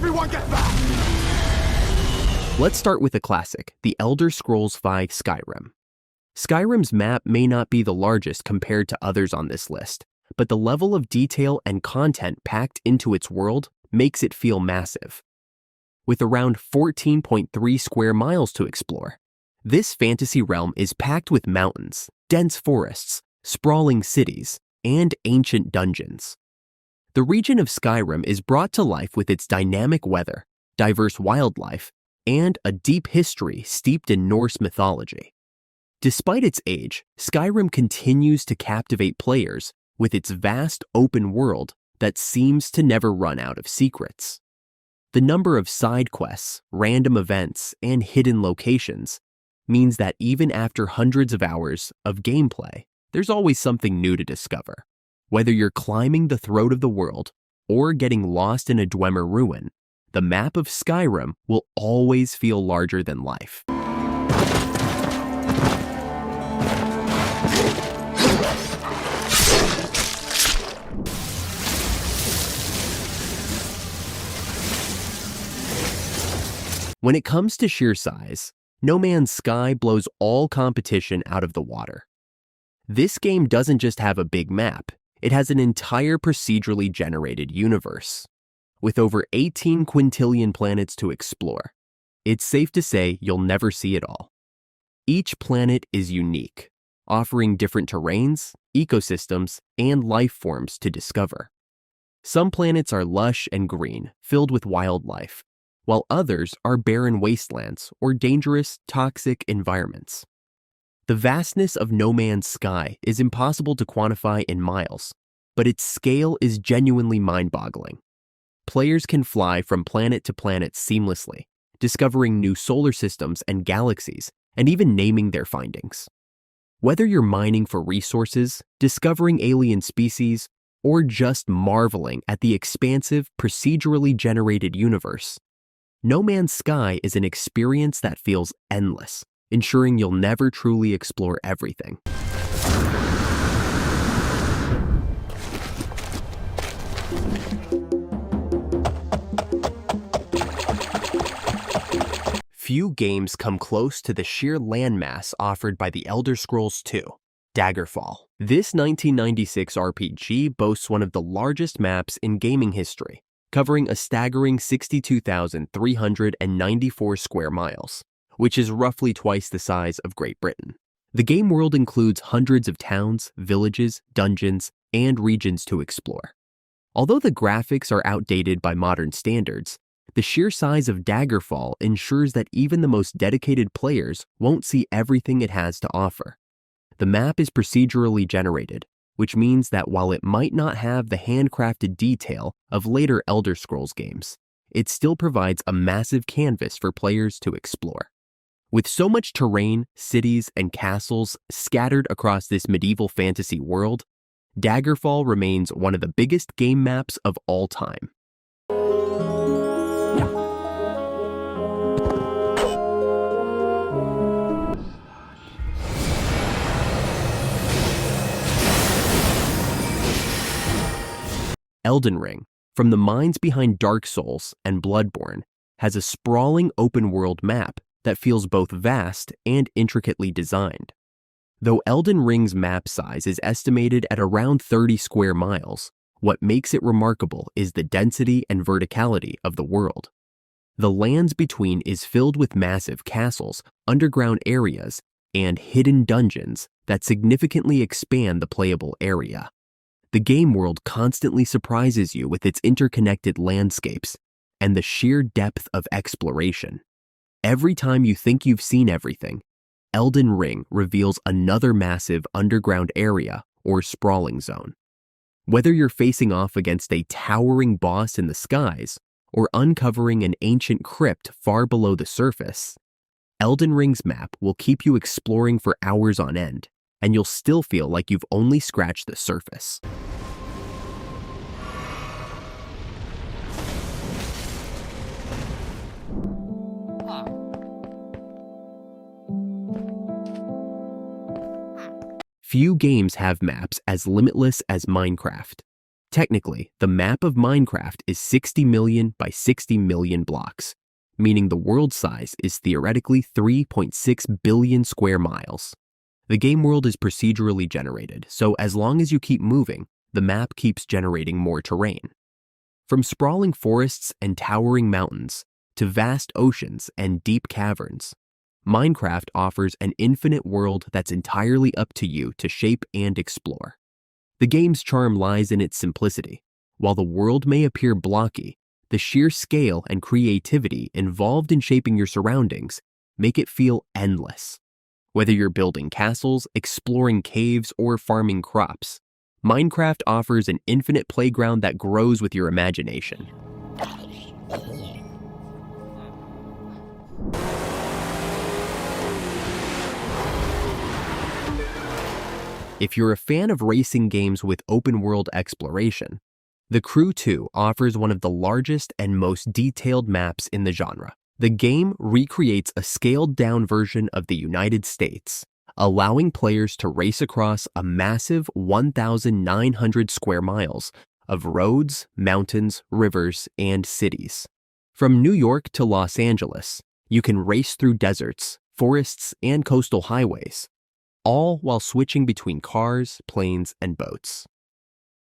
Everyone get back! Let's start with a classic, The Elder Scrolls V Skyrim. Skyrim's map may not be the largest compared to others on this list, but the level of detail and content packed into its world makes it feel massive. With around 14.3 square miles to explore, this fantasy realm is packed with mountains, dense forests, sprawling cities, and ancient dungeons. The region of Skyrim is brought to life with its dynamic weather, diverse wildlife, and a deep history steeped in Norse mythology. Despite its age, Skyrim continues to captivate players with its vast open world that seems to never run out of secrets. The number of side quests, random events, and hidden locations means that even after hundreds of hours of gameplay, there's always something new to discover. Whether you're climbing the throat of the world or getting lost in a Dwemer ruin, the map of Skyrim will always feel larger than life. When it comes to sheer size, No Man's Sky blows all competition out of the water. This game doesn't just have a big map, it has an entire procedurally generated universe. With over 18 quintillion planets to explore, it's safe to say you'll never see it all. Each planet is unique, offering different terrains, ecosystems, and life forms to discover. Some planets are lush and green, filled with wildlife, while others are barren wastelands or dangerous, toxic environments. The vastness of No Man's Sky is impossible to quantify in miles, but its scale is genuinely mind-boggling. Players can fly from planet to planet seamlessly, discovering new solar systems and galaxies, and even naming their findings. Whether you're mining for resources, discovering alien species, or just marveling at the expansive, procedurally generated universe, No Man's Sky is an experience that feels endless, ensuring you'll never truly explore everything. Few games come close to the sheer landmass offered by The Elder Scrolls II, Daggerfall. This 1996 RPG boasts one of the largest maps in gaming history, covering a staggering 62,394 square miles, which is roughly twice the size of Great Britain. The game world includes hundreds of towns, villages, dungeons, and regions to explore. Although the graphics are outdated by modern standards, the sheer size of Daggerfall ensures that even the most dedicated players won't see everything it has to offer. The map is procedurally generated, which means that while it might not have the handcrafted detail of later Elder Scrolls games, it still provides a massive canvas for players to explore. With so much terrain, cities, and castles scattered across this medieval fantasy world, Daggerfall remains one of the biggest game maps of all time. Elden Ring, from the minds behind Dark Souls and Bloodborne, has a sprawling open-world map that feels both vast and intricately designed. Though Elden Ring's map size is estimated at around 30 square miles, what makes it remarkable is the density and verticality of the world. The lands between is filled with massive castles, underground areas, and hidden dungeons that significantly expand the playable area. The game world constantly surprises you with its interconnected landscapes and the sheer depth of exploration. Every time you think you've seen everything, Elden Ring reveals another massive underground area or sprawling zone. Whether you're facing off against a towering boss in the skies or uncovering an ancient crypt far below the surface, Elden Ring's map will keep you exploring for hours on end, and you'll still feel like you've only scratched the surface. Few games have maps as limitless as Minecraft. Technically, the map of Minecraft is 60 million by 60 million blocks, meaning the world size is theoretically 3.6 billion square miles. The game world is procedurally generated, so as long as you keep moving, the map keeps generating more terrain. From sprawling forests and towering mountains to vast oceans and deep caverns, Minecraft offers an infinite world that's entirely up to you to shape and explore. The game's charm lies in its simplicity. While the world may appear blocky, the sheer scale and creativity involved in shaping your surroundings make it feel endless. Whether you're building castles, exploring caves, or farming crops, Minecraft offers an infinite playground that grows with your imagination. If you're a fan of racing games with open-world exploration, The Crew 2 offers one of the largest and most detailed maps in the genre. The game recreates a scaled-down version of the United States, allowing players to race across a massive 1,900 square miles of roads, mountains, rivers, and cities. From New York to Los Angeles, you can race through deserts, forests, and coastal highways, all while switching between cars, planes, and boats.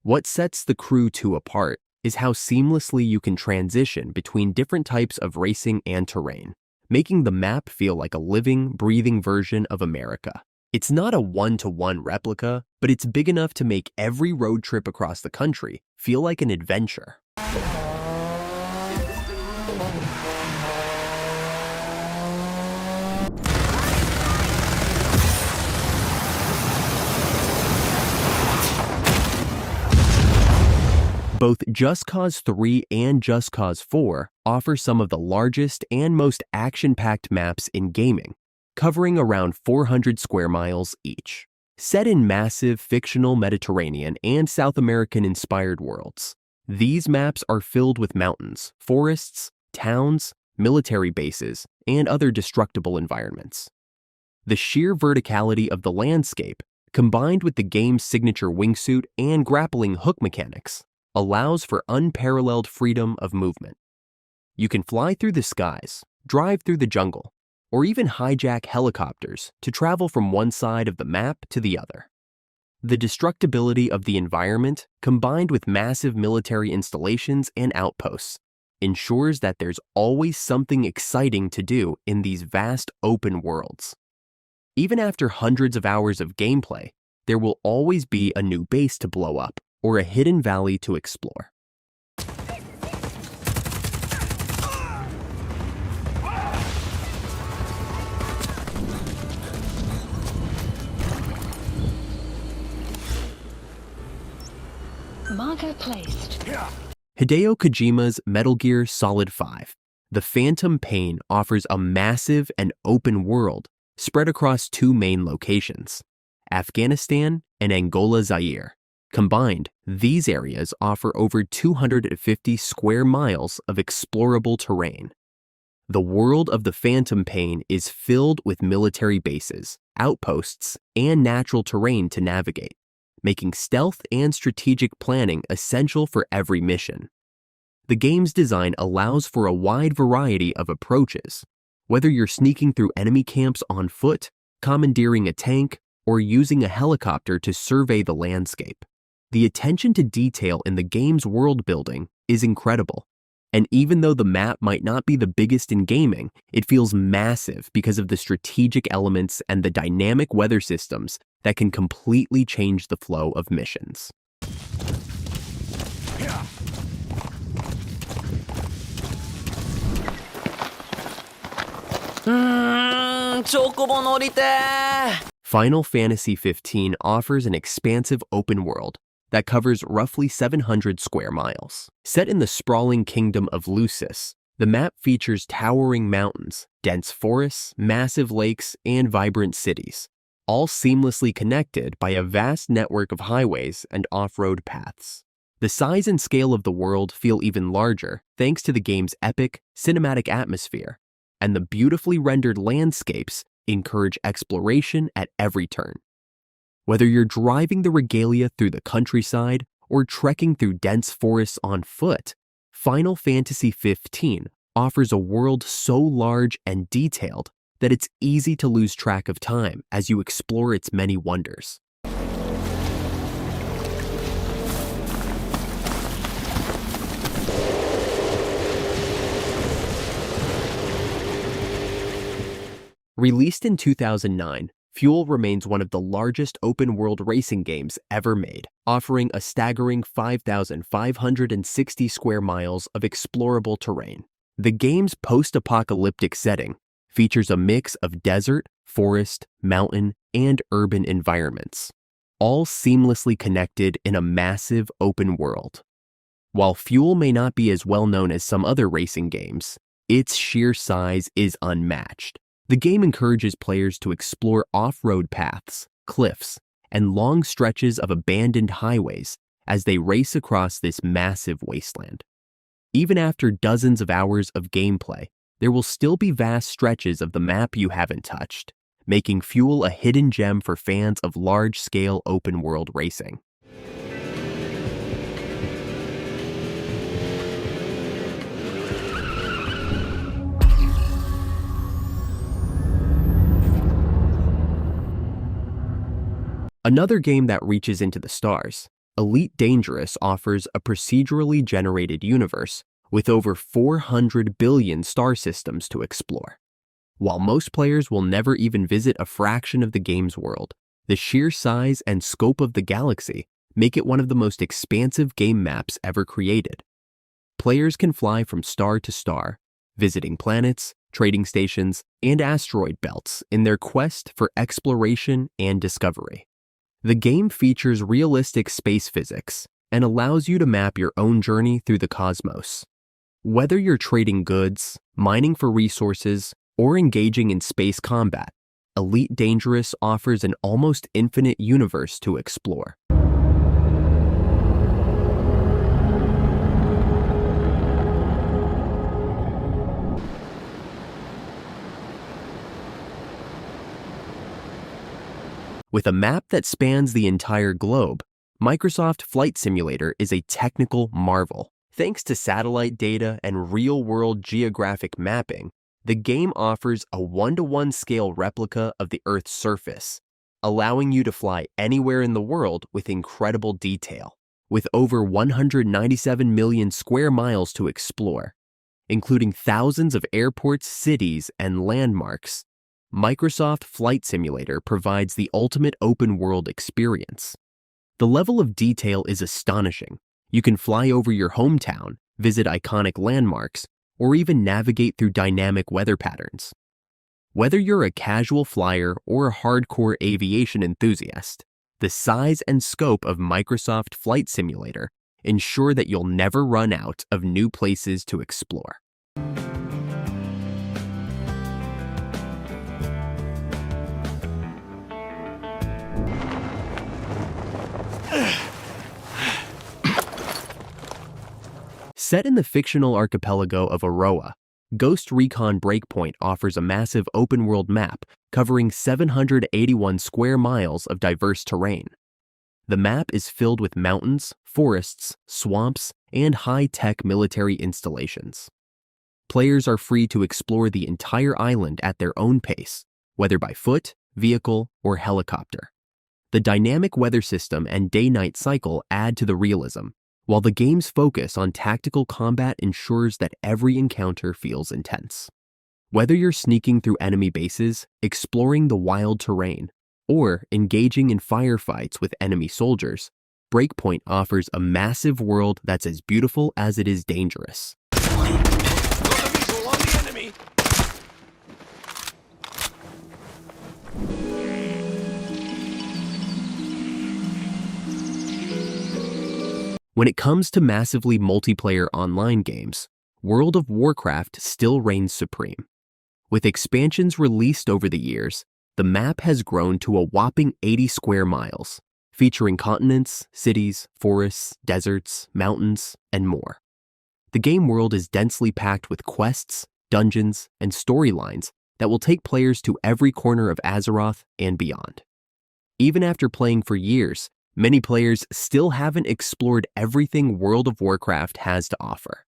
What sets The Crew 2 apart is how seamlessly you can transition between different types of racing and terrain, making the map feel like a living, breathing version of America. It's not a one-to-one replica, but it's big enough to make every road trip across the country feel like an adventure. Both Just Cause 3 and Just Cause 4 offer some of the largest and most action-packed maps in gaming, covering around 400 square miles each. Set in massive fictional Mediterranean and South American-inspired worlds, these maps are filled with mountains, forests, towns, military bases, and other destructible environments. The sheer verticality of the landscape, combined with the game's signature wingsuit and grappling hook mechanics, allows for unparalleled freedom of movement. You can fly through the skies, drive through the jungle, or even hijack helicopters to travel from one side of the map to the other. The destructibility of the environment, combined with massive military installations and outposts, ensures that there's always something exciting to do in these vast open worlds. Even after hundreds of hours of gameplay, there will always be a new base to blow up or a hidden valley to explore. Marker placed. Hideo Kojima's Metal Gear Solid 5, The Phantom Pain offers a massive and open world spread across two main locations, Afghanistan and Angola, Zaire. Combined, these areas offer over 250 square miles of explorable terrain. The world of the Phantom Pain is filled with military bases, outposts, and natural terrain to navigate, making stealth and strategic planning essential for every mission. The game's design allows for a wide variety of approaches, whether you're sneaking through enemy camps on foot, commandeering a tank, or using a helicopter to survey the landscape. The attention to detail in the game's world building is incredible, and even though the map might not be the biggest in gaming, it feels massive because of the strategic elements and the dynamic weather systems that can completely change the flow of missions. Final Fantasy XV offers an expansive open world that covers roughly 700 square miles. Set in the sprawling kingdom of Lucis, the map features towering mountains, dense forests, massive lakes, and vibrant cities, all seamlessly connected by a vast network of highways and off-road paths. The size and scale of the world feel even larger thanks to the game's epic, cinematic atmosphere, and the beautifully rendered landscapes encourage exploration at every turn. Whether you're driving the regalia through the countryside or trekking through dense forests on foot, Final Fantasy XV offers a world so large and detailed that it's easy to lose track of time as you explore its many wonders. Released in 2009, Fuel remains one of the largest open-world racing games ever made, offering a staggering 5,560 square miles of explorable terrain. The game's post-apocalyptic setting features a mix of desert, forest, mountain, and urban environments, all seamlessly connected in a massive open world. While Fuel may not be as well known as some other racing games, its sheer size is unmatched. The game encourages players to explore off-road paths, cliffs, and long stretches of abandoned highways as they race across this massive wasteland. Even after dozens of hours of gameplay, there will still be vast stretches of the map you haven't touched, making Fuel a hidden gem for fans of large-scale open-world racing. Another game that reaches into the stars, Elite Dangerous offers a procedurally generated universe with over 400 billion star systems to explore. While most players will never even visit a fraction of the game's world, the sheer size and scope of the galaxy make it one of the most expansive game maps ever created. Players can fly from star to star, visiting planets, trading stations, and asteroid belts in their quest for exploration and discovery. The game features realistic space physics and allows you to map your own journey through the cosmos. Whether you're trading goods, mining for resources, or engaging in space combat, Elite Dangerous offers an almost infinite universe to explore. With a map that spans the entire globe, Microsoft Flight Simulator is a technical marvel. Thanks to satellite data and real-world geographic mapping, the game offers a 1-to-1 scale replica of the Earth's surface, allowing you to fly anywhere in the world with incredible detail. With over 197 million square miles to explore, including thousands of airports, cities, and landmarks, Microsoft Flight Simulator provides the ultimate open-world experience. The level of detail is astonishing. You can fly over your hometown, visit iconic landmarks, or even navigate through dynamic weather patterns. Whether you're a casual flyer or a hardcore aviation enthusiast, the size and scope of Microsoft Flight Simulator ensure that you'll never run out of new places to explore. Set in the fictional archipelago of Aroa, Ghost Recon Breakpoint offers a massive open-world map covering 781 square miles of diverse terrain. The map is filled with mountains, forests, swamps, and high-tech military installations. Players are free to explore the entire island at their own pace, whether by foot, vehicle, or helicopter. The dynamic weather system and day-night cycle add to the realism, while the game's focus on tactical combat ensures that every encounter feels intense. Whether you're sneaking through enemy bases, exploring the wild terrain, or engaging in firefights with enemy soldiers, Breakpoint offers a massive world that's as beautiful as it is dangerous. When it comes to massively multiplayer online games, World of Warcraft still reigns supreme. With expansions released over the years, the map has grown to a whopping 80 square miles, featuring continents, cities, forests, deserts, mountains, and more. The game world is densely packed with quests, dungeons, and storylines that will take players to every corner of Azeroth and beyond. Even after playing for years, many players still haven't explored everything World of Warcraft has to offer.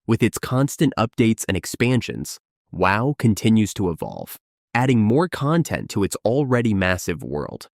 With its constant updates and expansions, WoW continues to evolve, adding more content to its already massive world.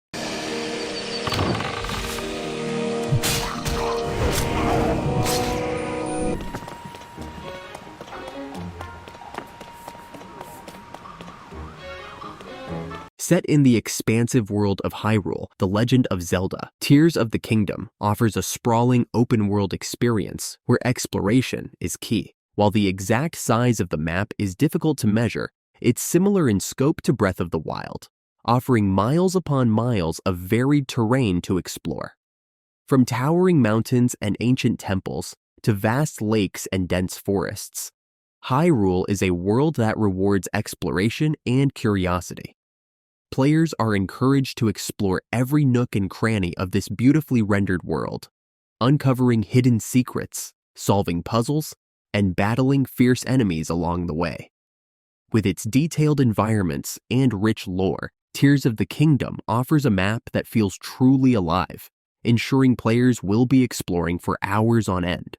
Set in the expansive world of Hyrule, The Legend of Zelda, Tears of the Kingdom offers a sprawling open-world experience where exploration is key. While the exact size of the map is difficult to measure, it's similar in scope to Breath of the Wild, offering miles upon miles of varied terrain to explore. From towering mountains and ancient temples to vast lakes and dense forests, Hyrule is a world that rewards exploration and curiosity. Players are encouraged to explore every nook and cranny of this beautifully rendered world, uncovering hidden secrets, solving puzzles, and battling fierce enemies along the way. With its detailed environments and rich lore, Tears of the Kingdom offers a map that feels truly alive, ensuring players will be exploring for hours on end.